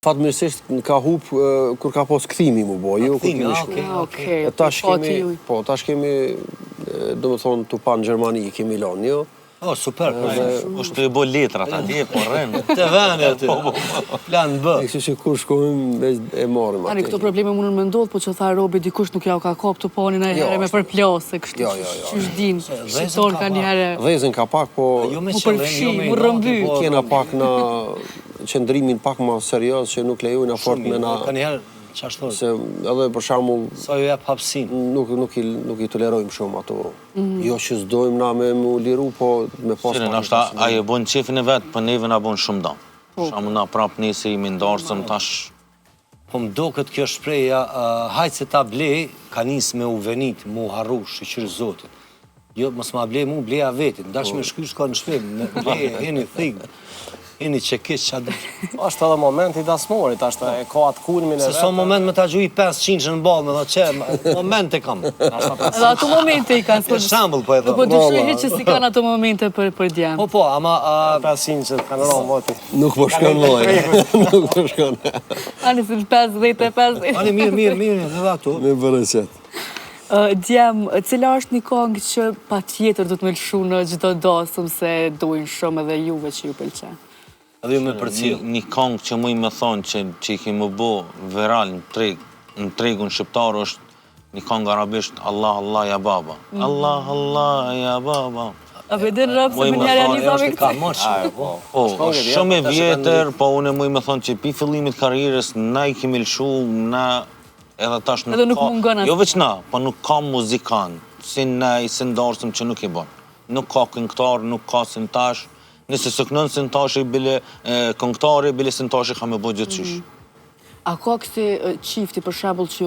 Fatmirësisht ka hup kur ka pas kthimi mu bo, jo kur kemi shku. Okej. Tash kemi, do më thonë, tu pa në Gjermani, kemi lanë, jo. Oh, super. është të i bo letrat atje, po rrenë. Të vene aty. Plan B. E kështu që kur shkojmë e marrim atë. Ani, këto probleme mundën me ndodhë, po që tha Robi dikush nuk ja u ka kap të ponin e herë me përplase, kështu. Që është din, shqiptor ka një herë. Dhezën ka pak, po Mu përfshi, mu rëmby. kena pak në qëndrimin pak më serios që nuk lejojnë afort me na... Ka njëherë, qashtë thoi? Se edhe për shembull Sa ju jep hapsin. nuk i tolerojmë shumë ato. Jo që s'dojmë na me mu liru, po me pas... Shire, nashta aje bon qefin e vetë, për neve na bon shumë dam. Shamu na prap nese imi ndarësëm tash... Po më do këtë kjo shpreja, hajtë se ta ble, ka njësë me u venit, mu harru, shqyqyrë zotit. Jo, mos ma ble mu, bleja vetit. Ndash me shky shka në shpim, me ble, heni thigë. Heni që kish qa dhe. Ashtë edhe momenti dasmorit, ashtë e ka atë kulmin e Se so moment me ta gjuj 500 në balë, me dhe që, moment e kam. Edhe ato momente i kanë. Për shambull, po e Po thë. dyshoj hiç që si kanë ato momente për djemë. Po, ama... 500 që kanë rronë moti. Nuk po shkon moj. Nuk po shkon. Ani si 50. Ani mirë, edhe ato. Me bërëqet. Djemë, cila është një këngë që pa tjetër do të me lëshu në gjithë dasëm se dojnë shumë edhe juve që ju pëlqen? Edhe ju me përcil. Një këngë që muj me thonë që i kemi bo viral në tregun shqiptar është një këngë arabisht Allah, Allah, ja baba. Allah, Allah, ja baba. A vedin rëpë se më njerë janë një zami këtë? Po, shumë e vjetër, po unë muj me thonë që pi fillimit karierës na i kemi lëshu, na edhe tash Edhe nuk mungon jo veç na, po nuk ka muzikant, si ne i sindarsëm që nuk i bon. Nuk ka këngëtar, nuk ka sintash, nëse së kënën sintash i bile këngëtari, bile sintash i ka me bo gjithë qysh. A ka kësi qifti për shembull që